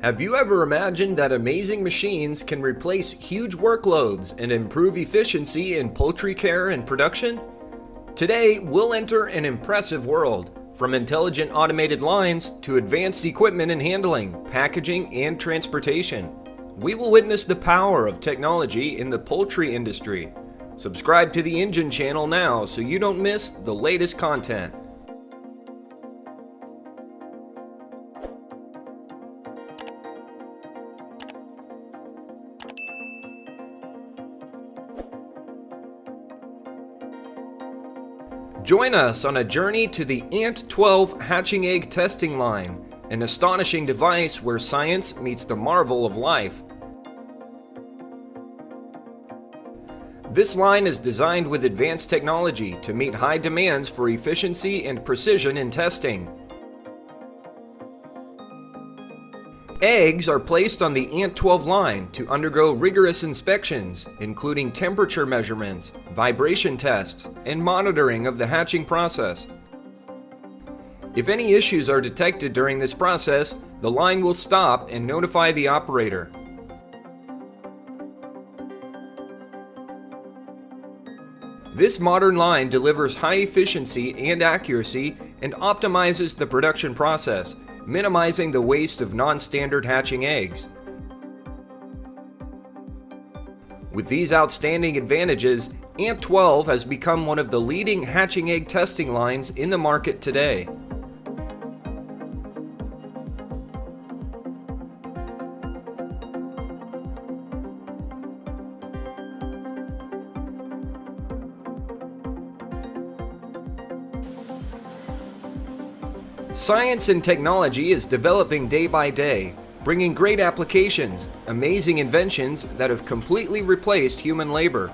Have you ever imagined that amazing machines can replace huge workloads and improve efficiency in poultry care and production? Today, we'll enter an impressive world, from intelligent automated lines to advanced equipment and handling, packaging, and transportation. We will witness the power of technology in the poultry industry. Subscribe to the Engine channel now so you don't miss the latest content. Join us on a journey to the Ant-12 hatching egg testing line, an astonishing device where science meets the marvel of life. This line is designed with advanced technology to meet high demands for efficiency and precision in testing. Eggs are placed on the Ant-12 line to undergo rigorous inspections, including temperature measurements, vibration tests, and monitoring of the hatching process. If any issues are detected during this process, the line will stop and notify the operator. This modern line delivers high efficiency and accuracy and optimizes the production process, minimizing the waste of non-standard hatching eggs. With these outstanding advantages, Ant-12 has become one of the leading hatching egg testing lines in the market today. Science and technology is developing day by day, bringing great applications, amazing inventions that have completely replaced human labor.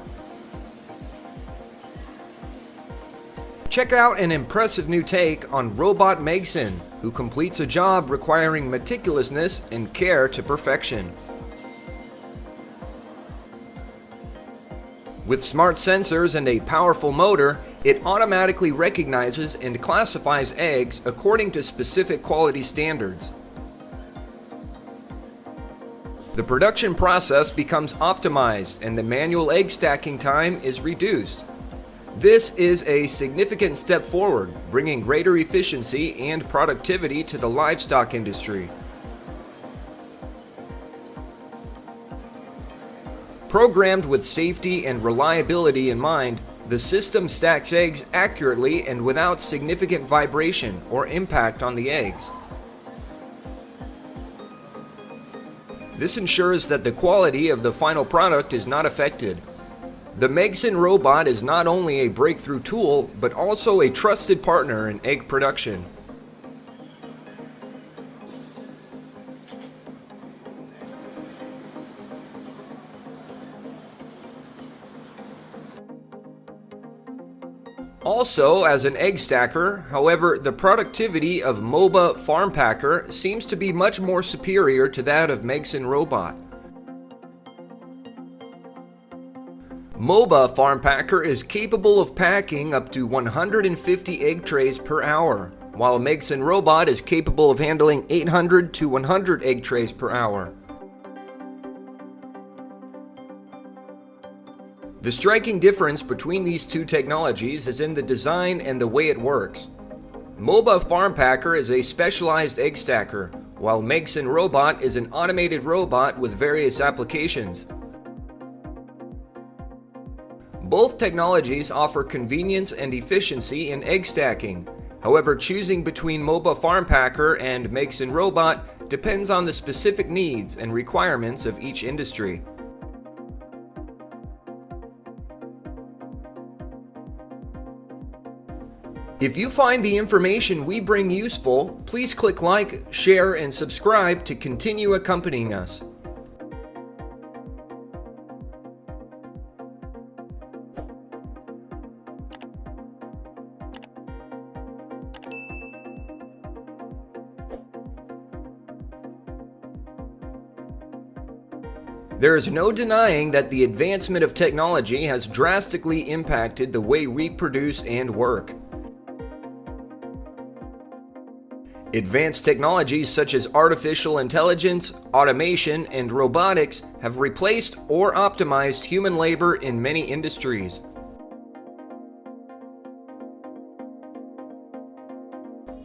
Check out an impressive new take on Robot Megson, who completes a job requiring meticulousness and care to perfection. With smart sensors and a powerful motor, it automatically recognizes and classifies eggs according to specific quality standards. The production process becomes optimized and the manual egg stacking time is reduced. This is a significant step forward, bringing greater efficiency and productivity to the livestock industry. Programmed with safety and reliability in mind, the system stacks eggs accurately and without significant vibration or impact on the eggs. This ensures that the quality of the final product is not affected. The Megson robot is not only a breakthrough tool, but also a trusted partner in egg production. Also, as an egg stacker, however, the productivity of MOBA Farm Packer seems to be much more superior to that of Megson Robot. MOBA Farm Packer is capable of packing up to 150 egg trays per hour, while Megson Robot is capable of handling 800 to 100 egg trays per hour. The striking difference between these two technologies is in the design and the way it works. MOBA Farm Packer is a specialized egg stacker, while Megson Robot is an automated robot with various applications. Both technologies offer convenience and efficiency in egg stacking. However, choosing between MOBA Farm Packer and Megson Robot depends on the specific needs and requirements of each industry. If you find the information we bring useful, please click like, share, and subscribe to continue accompanying us. There is no denying that the advancement of technology has drastically impacted the way we produce and work. Advanced technologies such as artificial intelligence, automation, and robotics have replaced or optimized human labor in many industries.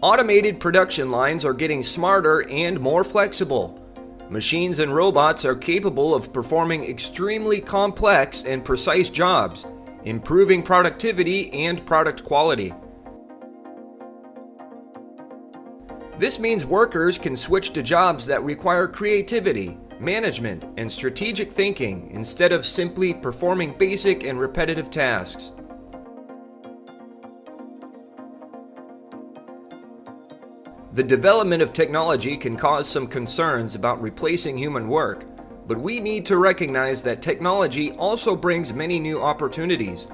Automated production lines are getting smarter and more flexible. Machines and robots are capable of performing extremely complex and precise jobs, improving productivity and product quality. This means workers can switch to jobs that require creativity, management, and strategic thinking instead of simply performing basic and repetitive tasks. The development of technology can cause some concerns about replacing human work, but we need to recognize that technology also brings many new opportunities.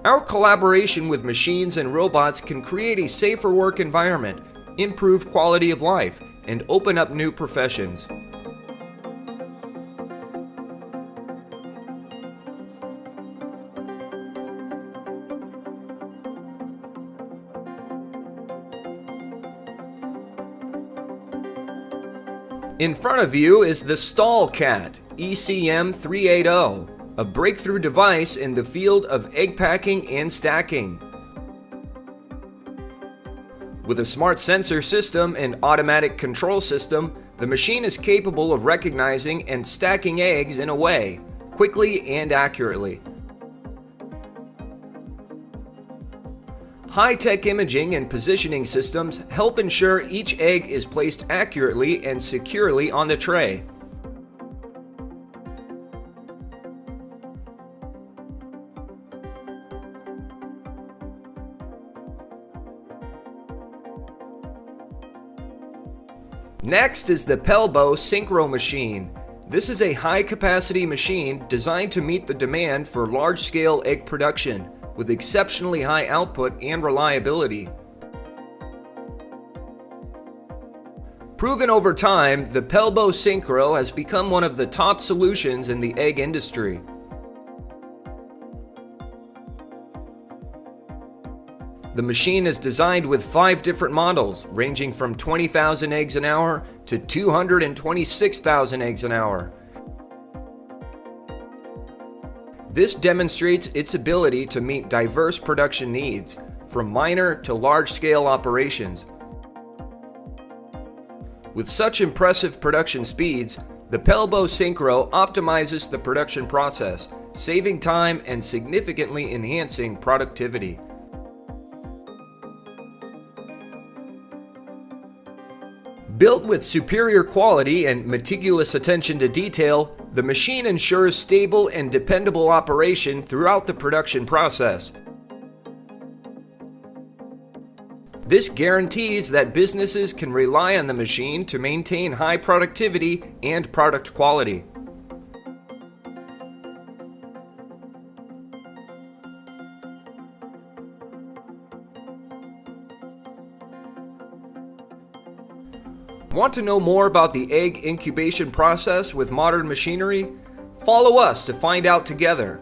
Our collaboration with machines and robots can create a safer work environment, improve quality of life, and open up new professions. In front of you is the Stall Cat ECM380, a breakthrough device in the field of egg packing and stacking. With a smart sensor system and automatic control system, the machine is capable of recognizing and stacking eggs in a way, quickly and accurately. High-tech imaging and positioning systems help ensure each egg is placed accurately and securely on the tray. Next is the Pelbo Synchro machine. This is a high-capacity machine designed to meet the demand for large-scale egg production, with exceptionally high output and reliability. Proven over time, the Pelbo Synchro has become one of the top solutions in the egg industry. The machine is designed with 5 different models, ranging from 20,000 eggs an hour to 226,000 eggs an hour. This demonstrates its ability to meet diverse production needs, from minor to large-scale operations. With such impressive production speeds, the Pelbo Synchro optimizes the production process, saving time and significantly enhancing productivity. Built with superior quality and meticulous attention to detail, the machine ensures stable and dependable operation throughout the production process. This guarantees that businesses can rely on the machine to maintain high productivity and product quality. Want to know more about the egg incubation process with modern machinery? Follow us to find out together.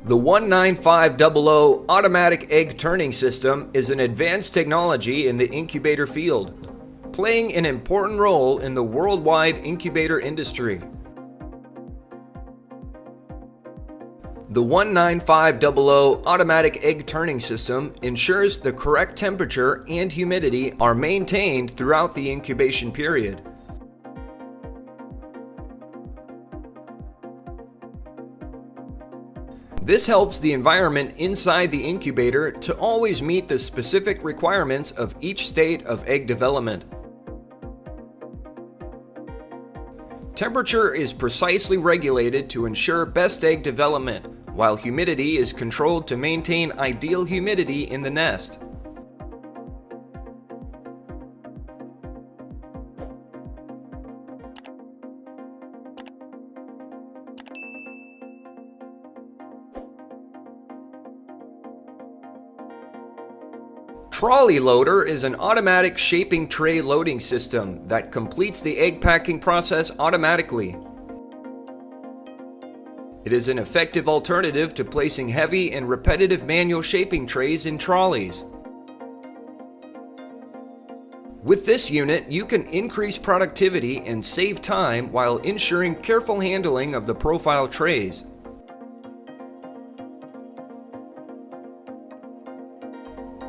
The 19500 automatic egg turning system is an advanced technology in the incubator field, playing an important role in the worldwide incubator industry. The 19500 automatic egg turning system ensures the correct temperature and humidity are maintained throughout the incubation period. This helps the environment inside the incubator to always meet the specific requirements of each state of egg development. Temperature is precisely regulated to ensure best egg development, while humidity is controlled to maintain ideal humidity in the nest. Trolley loader is an automatic shaping tray loading system that completes the egg packing process automatically. It is an effective alternative to placing heavy and repetitive manual shaping trays in trolleys. With this unit, you can increase productivity and save time while ensuring careful handling of the profile trays.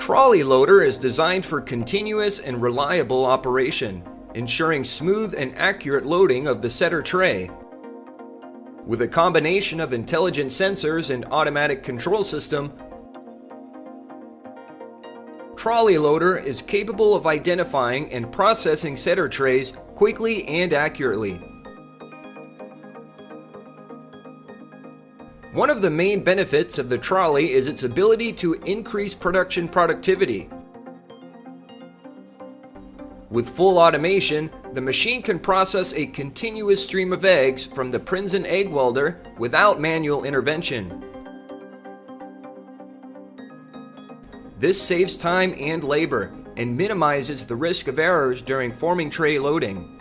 Trolley loader is designed for continuous and reliable operation, ensuring smooth and accurate loading of the setter tray. With a combination of intelligent sensors and automatic control system, trolley loader is capable of identifying and processing setter trays quickly and accurately. One of the main benefits of the trolley is its ability to increase production productivity. With full automation, the machine can process a continuous stream of eggs from the Prinzen egg welder without manual intervention. This saves time and labor and minimizes the risk of errors during forming tray loading.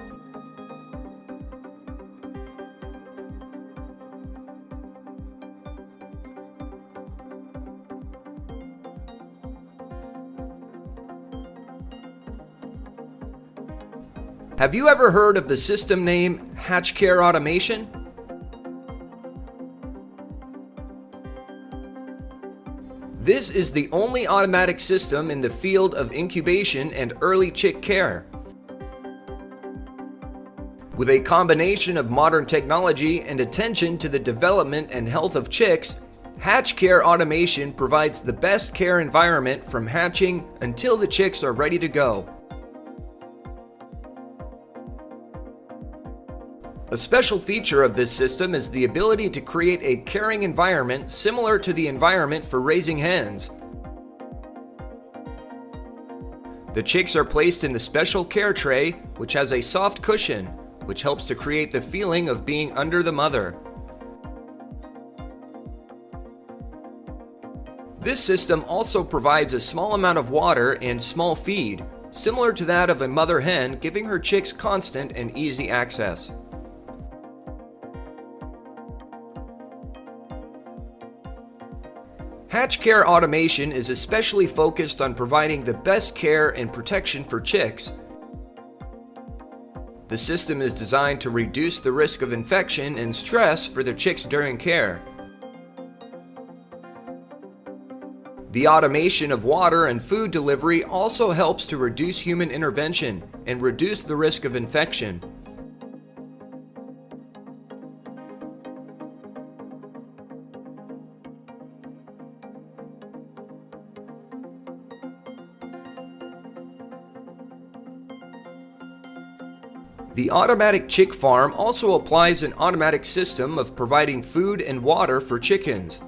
Have you ever heard of the system name Hatch Care Automation? This is the only automatic system in the field of incubation and early chick care. With a combination of modern technology and attention to the development and health of chicks, Hatch Care Automation provides the best care environment from hatching until the chicks are ready to go. A special feature of this system is the ability to create a caring environment similar to the environment for raising hens. The chicks are placed in the special care tray, which has a soft cushion, which helps to create the feeling of being under the mother. This system also provides a small amount of water and small feed, similar to that of a mother hen, giving her chicks constant and easy access. Hatch Care Automation is especially focused on providing the best care and protection for chicks. The system is designed to reduce the risk of infection and stress for the chicks during care. The automation of water and food delivery also helps to reduce human intervention and reduce the risk of infection. The automatic chick farm also applies an automatic system of providing food and water for chickens.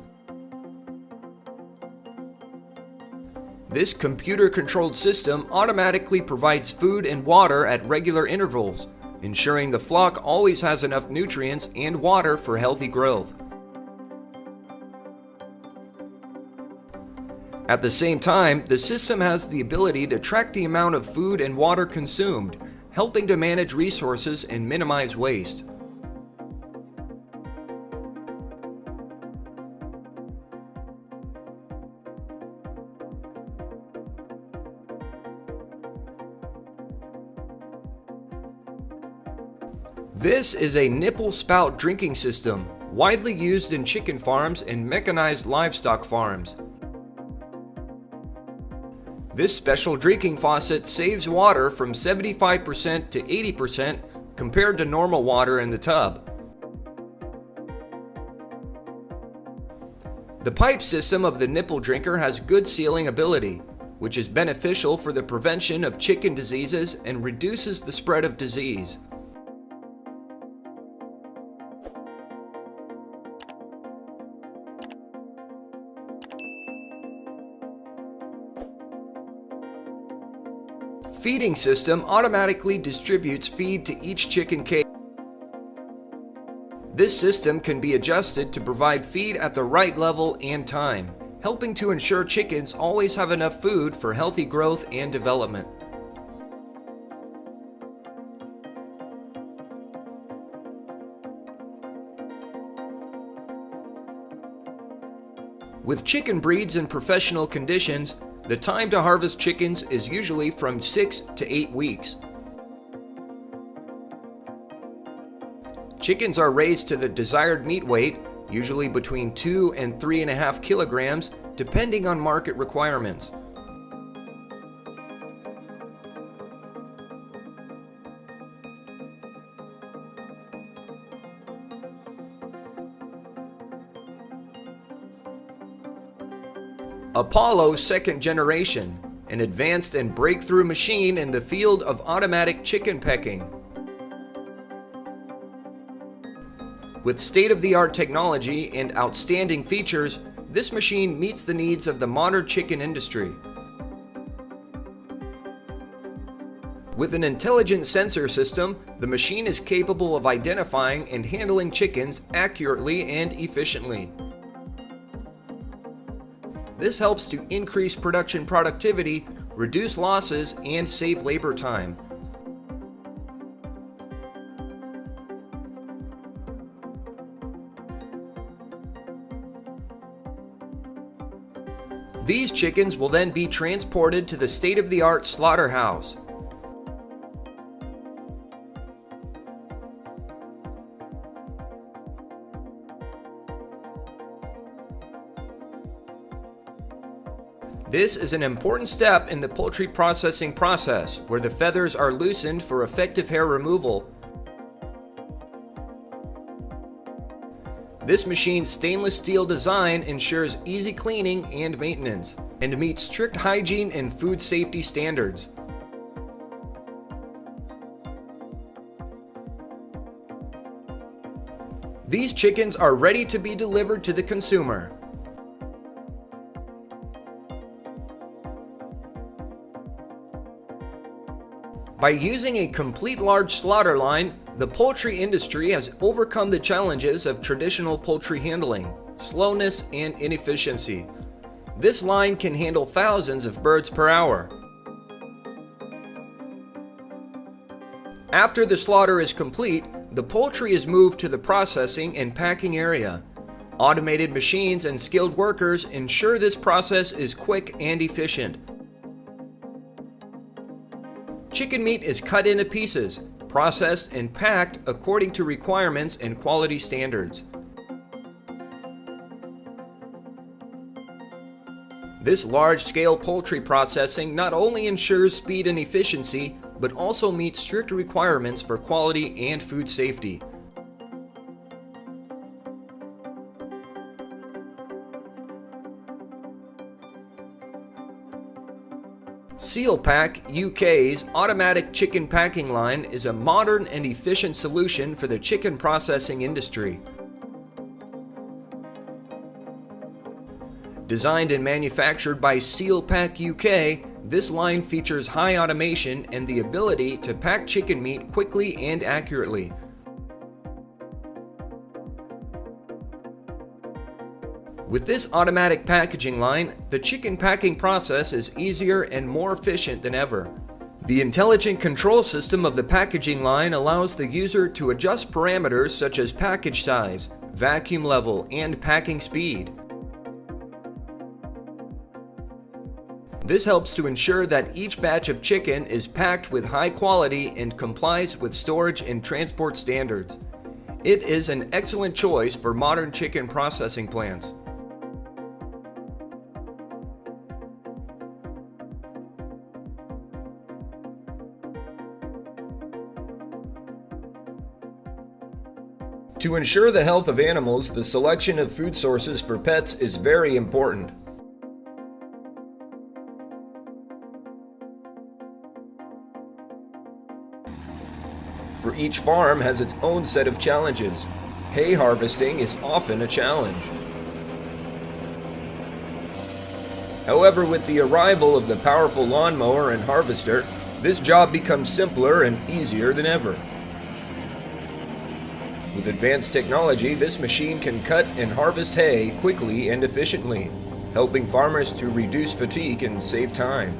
This computer-controlled system automatically provides food and water at regular intervals, ensuring the flock always has enough nutrients and water for healthy growth. At the same time, the system has the ability to track the amount of food and water consumed, helping to manage resources and minimize waste. This is a nipple spout drinking system, widely used in chicken farms and mechanized livestock farms. This special drinking faucet saves water from 75% to 80% compared to normal water in the tub. The pipe system of the nipple drinker has good sealing ability, which is beneficial for the prevention of chicken diseases and reduces the spread of disease. Feeding system automatically distributes feed to each chicken cage. This system can be adjusted to provide feed at the right level and time, helping to ensure chickens always have enough food for healthy growth and development. With chicken breeds in professional conditions, the time to harvest chickens is usually from 6 to 8 weeks. Chickens are raised to the desired meat weight, usually between 2 and 3.5 kilograms, depending on market requirements. Apollo second generation, an advanced and breakthrough machine in the field of automatic chicken pecking. With state-of-the-art technology and outstanding features, this machine meets the needs of the modern chicken industry. With an intelligent sensor system, the machine is capable of identifying and handling chickens accurately and efficiently. This helps to increase production productivity, reduce losses, and save labor time. These chickens will then be transported to the state-of-the-art slaughterhouse. This is an important step in the poultry processing process, where the feathers are loosened for effective hair removal. This machine's stainless steel design ensures easy cleaning and maintenance, and meets strict hygiene and food safety standards. These chickens are ready to be delivered to the consumer. By using a complete large slaughter line, the poultry industry has overcome the challenges of traditional poultry handling, slowness, and inefficiency. This line can handle thousands of birds per hour. After the slaughter is complete, the poultry is moved to the processing and packing area. Automated machines and skilled workers ensure this process is quick and efficient. Chicken meat is cut into pieces, processed, and packed according to requirements and quality standards. This large-scale poultry processing not only ensures speed and efficiency, but also meets strict requirements for quality and food safety. SealPack UK's automatic chicken packing line is a modern and efficient solution for the chicken processing industry. Designed and manufactured by SealPack UK, this line features high automation and the ability to pack chicken meat quickly and accurately. With this automatic packaging line, the chicken packing process is easier and more efficient than ever. The intelligent control system of the packaging line allows the user to adjust parameters such as package size, vacuum level, and packing speed. This helps to ensure that each batch of chicken is packed with high quality and complies with storage and transport standards. It is an excellent choice for modern chicken processing plants. To ensure the health of animals, the selection of food sources for pets is very important. For each farm has its own set of challenges. Hay harvesting is often a challenge. However, with the arrival of the powerful lawnmower and harvester, this job becomes simpler and easier than ever. With advanced technology, this machine can cut and harvest hay quickly and efficiently. helping farmers to reduce fatigue and save time.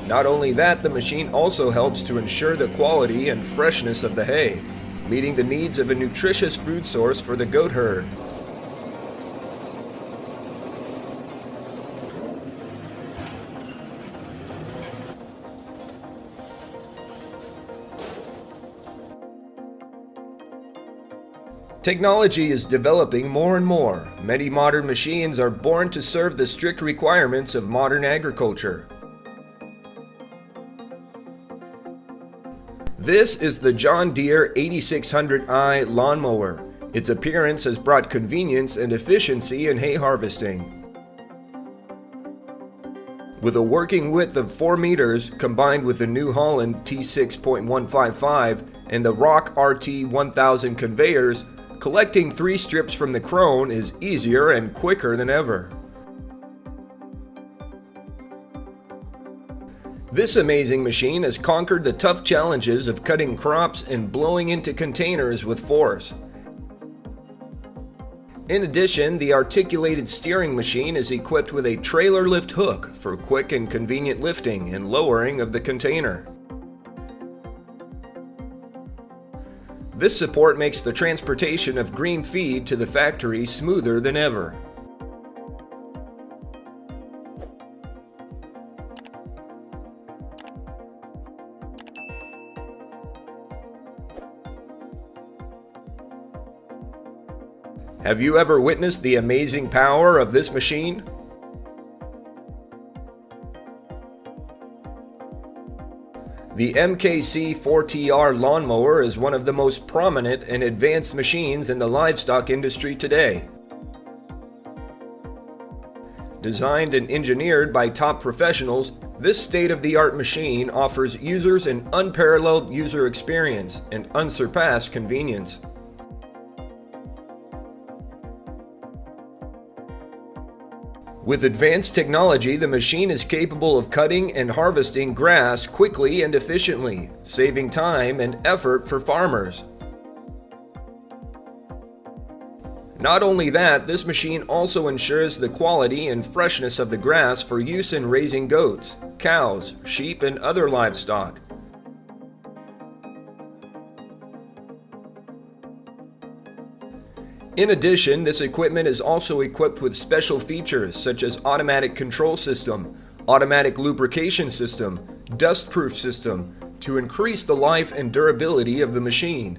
Not only that, the machine also helps to ensure the quality and freshness of the hay, meeting the needs of a nutritious food source for the goat herd. Technology is developing more and more. Many modern machines are born to serve the strict requirements of modern agriculture. This is the John Deere 8600i lawnmower. Its appearance has brought convenience and efficiency in hay harvesting. With a working width of 4 meters combined with the New Holland T6.155 and the Rock RT 1000 conveyors, collecting 3 strips from the crone is easier and quicker than ever. This amazing machine has conquered the tough challenges of cutting crops and blowing into containers with force. In addition, the articulated steering machine is equipped with a trailer lift hook for quick and convenient lifting and lowering of the container. This support makes the transportation of green feed to the factory smoother than ever. Have you ever witnessed the amazing power of this machine? The MKC 4TR lawnmower is one of the most prominent and advanced machines in the livestock industry today. Designed and engineered by top professionals, this state-of-the-art machine offers users an unparalleled user experience and unsurpassed convenience. With advanced technology, the machine is capable of cutting and harvesting grass quickly and efficiently, saving time and effort for farmers. Not only that, this machine also ensures the quality and freshness of the grass for use in raising goats, cows, sheep, and other livestock. In addition, this equipment is also equipped with special features such as automatic control system, automatic lubrication system, dust-proof system to increase the life and durability of the machine.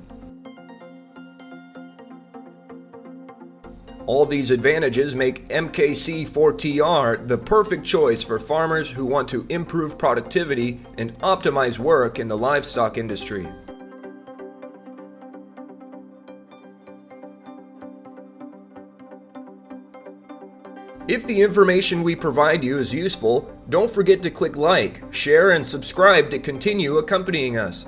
All these advantages make MKC 4TR the perfect choice for farmers who want to improve productivity and optimize work in the livestock industry. If the information we provide you is useful, don't forget to click like, share, and subscribe to continue accompanying us.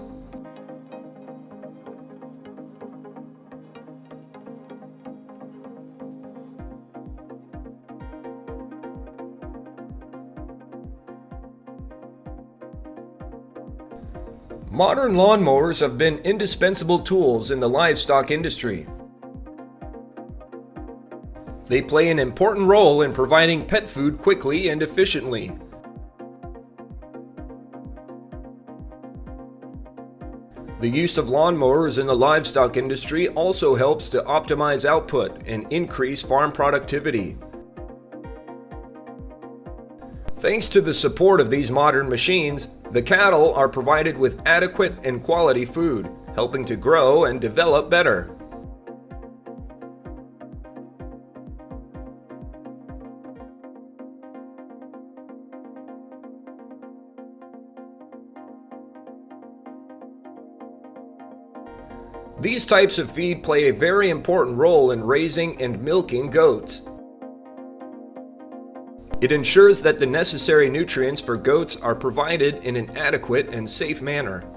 Modern lawnmowers have been indispensable tools in the livestock industry. They play an important role in providing pet food quickly and efficiently. The use of lawnmowers in the livestock industry also helps to optimize output and increase farm productivity. Thanks to the support of these modern machines, the cattle are provided with adequate and quality food, helping to grow and develop better. These types of feed play a very important role in raising and milking goats. It ensures that the necessary nutrients for goats are provided in an adequate and safe manner.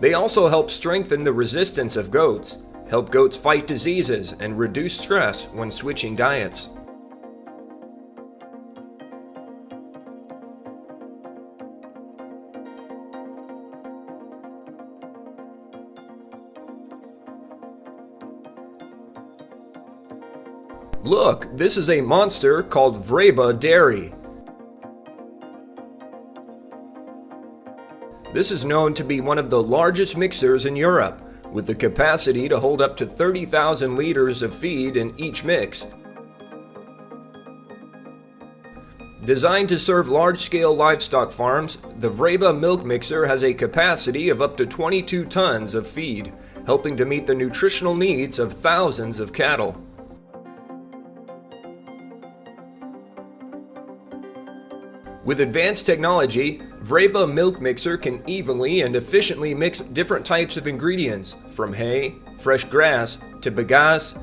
They also help strengthen the resistance of goats, help goats fight diseases, and reduce stress when switching diets. Look, this is a monster called Vreba dairy. This is known to be one of the largest mixers in Europe, with the capacity to hold up to 30,000 liters of feed in each mix. Designed to serve large-scale livestock farms, the Vreba milk mixer has a capacity of up to 22 tons of feed, helping to meet the nutritional needs of thousands of cattle. With advanced technology, Vreba milk mixer can evenly and efficiently mix different types of ingredients, from hay, fresh grass, to bagasse,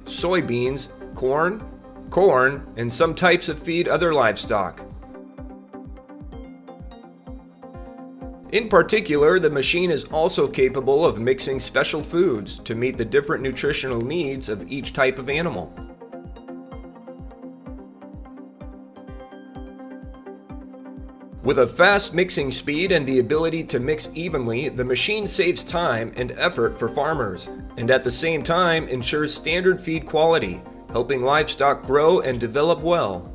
soybeans, corn, and some types of feed other livestock. In particular, the machine is also capable of mixing special foods to meet the different nutritional needs of each type of animal. With a fast mixing speed and the ability to mix evenly, the machine saves time and effort for farmers, and at the same time ensures standard feed quality, helping livestock grow and develop well.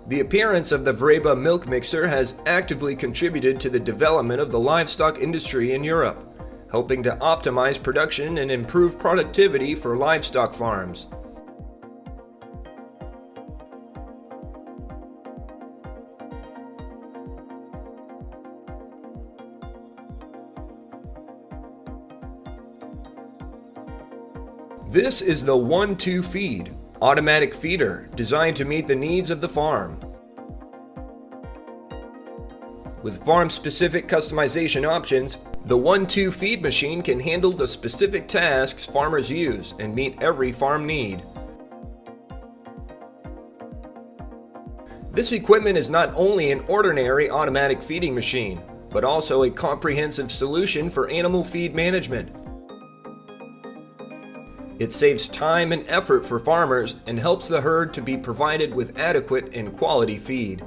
The appearance of the Vreba milk mixer has actively contributed to the development of the livestock industry in Europe, helping to optimize production and improve productivity for livestock farms. This is the 1-2 feed, automatic feeder designed to meet the needs of the farm. With farm-specific customization options, the 1-2 feed machine can handle the specific tasks farmers use and meet every farm need. This equipment is not only an ordinary automatic feeding machine, but also a comprehensive solution for animal feed management. It saves time and effort for farmers and helps the herd to be provided with adequate and quality feed.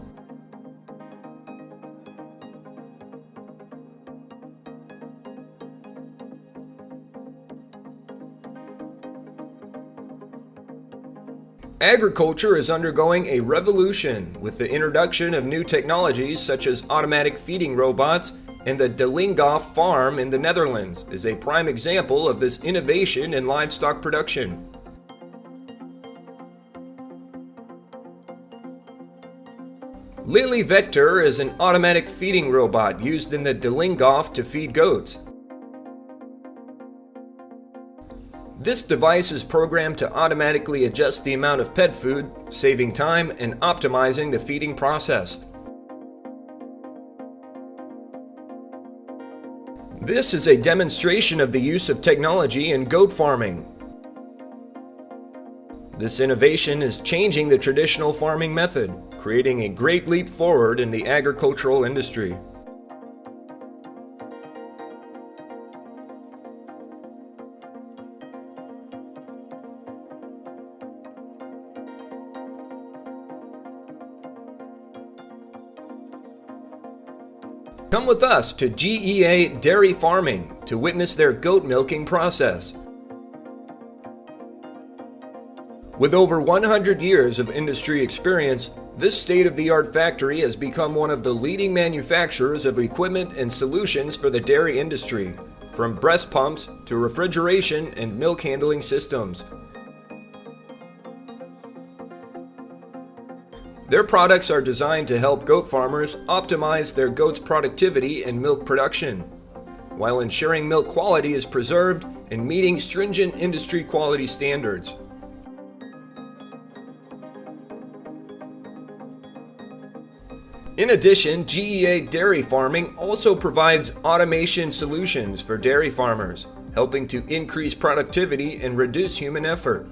Agriculture is undergoing a revolution with the introduction of new technologies such as automatic feeding robots, and the De Lingoff farm in the Netherlands is a prime example of this innovation in livestock production. Lily Vector is an automatic feeding robot used in the De Lingoff to feed goats. This device is programmed to automatically adjust the amount of pet food, saving time and optimizing the feeding process. This is a demonstration of the use of technology in goat farming. This innovation is changing the traditional farming method, creating a great leap forward in the agricultural industry. Come with us to GEA Dairy Farming to witness their goat milking process. With over 100 years of industry experience, this state-of-the-art factory has become one of the leading manufacturers of equipment and solutions for the dairy industry, from breast pumps to refrigeration and milk handling systems. Their products are designed to help goat farmers optimize their goats' productivity and milk production, while ensuring milk quality is preserved and meeting stringent industry quality standards. In addition, GEA Dairy Farming also provides automation solutions for dairy farmers, helping to increase productivity and reduce human effort.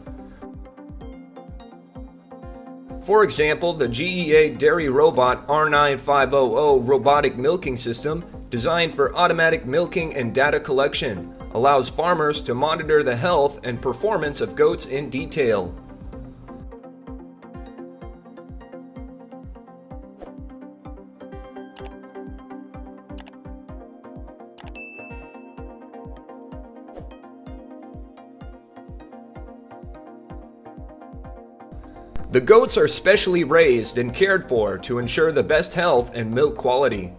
For example, the GEA Dairy Robot R9500 robotic milking system, designed for automatic milking and data collection, allows farmers to monitor the health and performance of goats in detail. The goats are specially raised and cared for to ensure the best health and milk quality.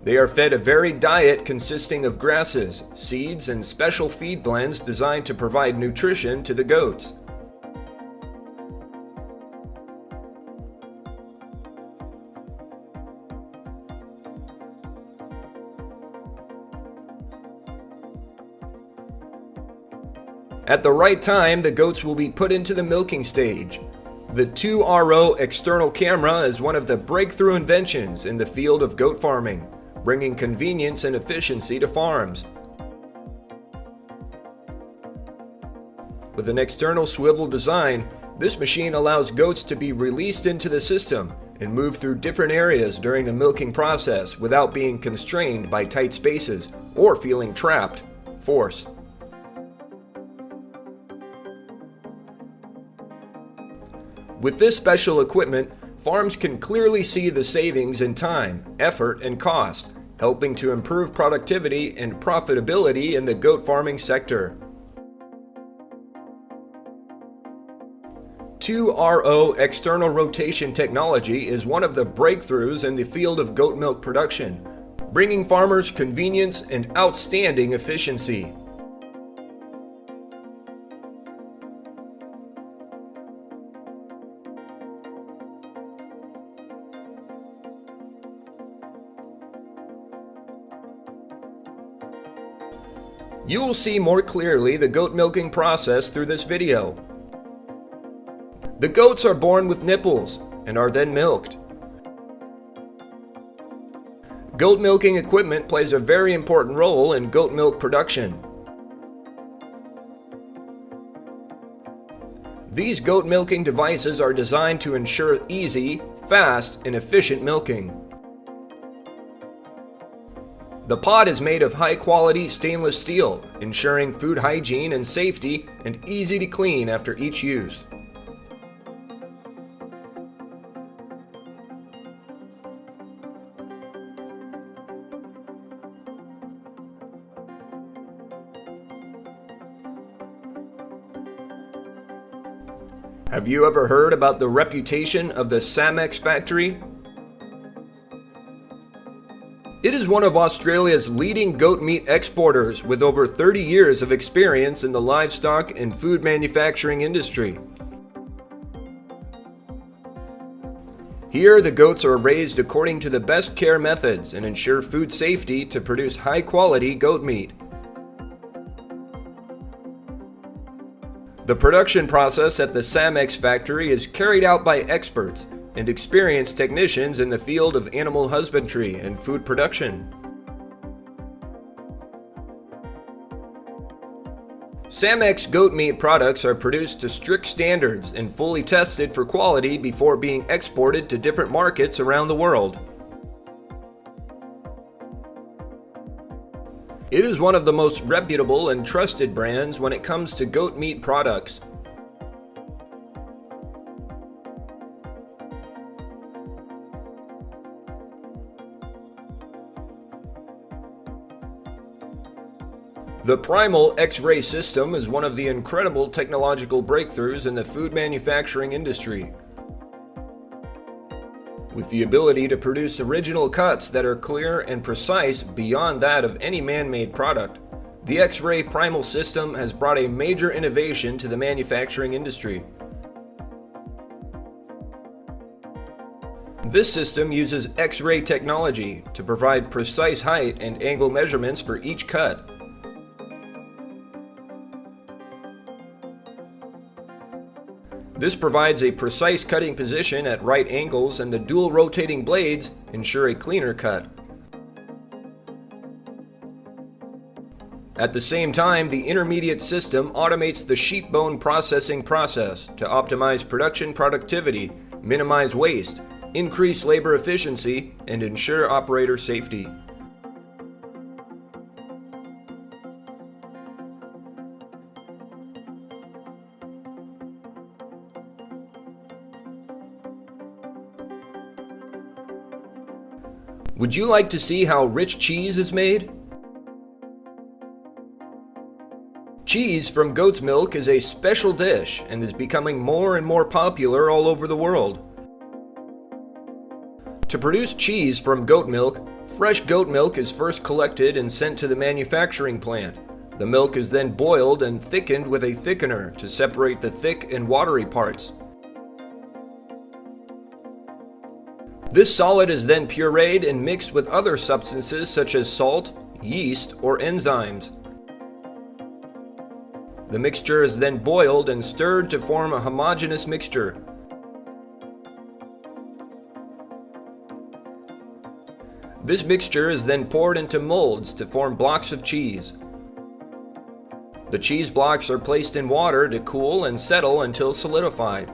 They are fed a varied diet consisting of grasses, seeds, and special feed blends designed to provide nutrition to the goats. At the right time, the goats will be put into the milking stage. The 2RO external camera is one of the breakthrough inventions in the field of goat farming, bringing convenience and efficiency to farms. With an external swivel design, this machine allows goats to be released into the system and move through different areas during the milking process without being constrained by tight spaces or feeling trapped. Force. With this special equipment, farms can clearly see the savings in time, effort, and cost, helping to improve productivity and profitability in the goat farming sector. 2RO external rotation technology is one of the breakthroughs in the field of goat milk production, bringing farmers convenience and outstanding efficiency. You will see more clearly the goat milking process through this video. The goats are born with nipples and are then milked. Goat milking equipment plays a very important role in goat milk production. These goat milking devices are designed to ensure easy, fast, and efficient milking. The pod is made of high-quality stainless steel, ensuring food hygiene and safety and easy to clean after each use. Have you ever heard about the reputation of the Samex factory? It is one of Australia's leading goat meat exporters with over 30 years of experience in the livestock and food manufacturing industry. Here, the goats are raised according to the best care methods and ensure food safety to produce high-quality goat meat. The production process at the Samex factory is carried out by experts and experienced technicians in the field of animal husbandry and food production. Samex goat meat products are produced to strict standards and fully tested for quality before being exported to different markets around the world. It is one of the most reputable and trusted brands when it comes to goat meat products. The Primal X-ray system is one of the incredible technological breakthroughs in the food manufacturing industry. With the ability to produce original cuts that are clear and precise beyond that of any man-made product, the X-ray Primal system has brought a major innovation to the manufacturing industry. This system uses X-ray technology to provide precise height and angle measurements for each cut. This provides a precise cutting position at right angles, and the dual rotating blades ensure a cleaner cut. At the same time, the intermediate system automates the sheep bone processing process to optimize production productivity, minimize waste, increase labor efficiency, and ensure operator safety. Would you like to see how rich cheese is made? Cheese from goat's milk is a special dish and is becoming more and more popular all over the world. To produce cheese from goat milk, fresh goat milk is first collected and sent to the manufacturing plant. The milk is then boiled and thickened with a thickener to separate the thick and watery parts. This solid is then pureed and mixed with other substances such as salt, yeast, or enzymes. The mixture is then boiled and stirred to form a homogeneous mixture. This mixture is then poured into molds to form blocks of cheese. The cheese blocks are placed in water to cool and settle until solidified.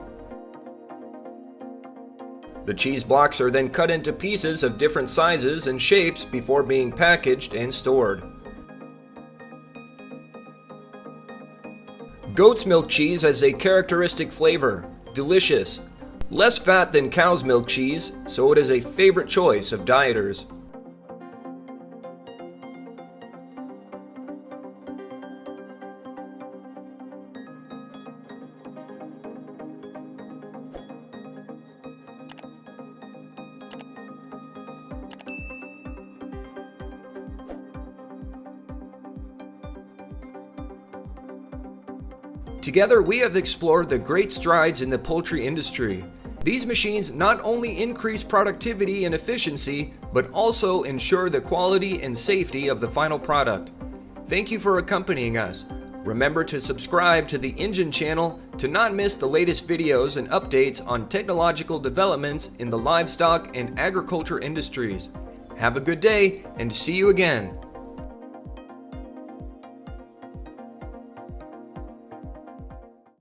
The cheese blocks are then cut into pieces of different sizes and shapes before being packaged and stored. Goat's milk cheese has a characteristic flavor, delicious, less fat than cow's milk cheese, so it is a favorite choice of dieters. Together, we have explored the great strides in the poultry industry. These machines not only increase productivity and efficiency, but also ensure the quality and safety of the final product. Thank you for accompanying us. Remember to subscribe to the Engine channel to not miss the latest videos and updates on technological developments in the livestock and agriculture industries. Have a good day and see you again.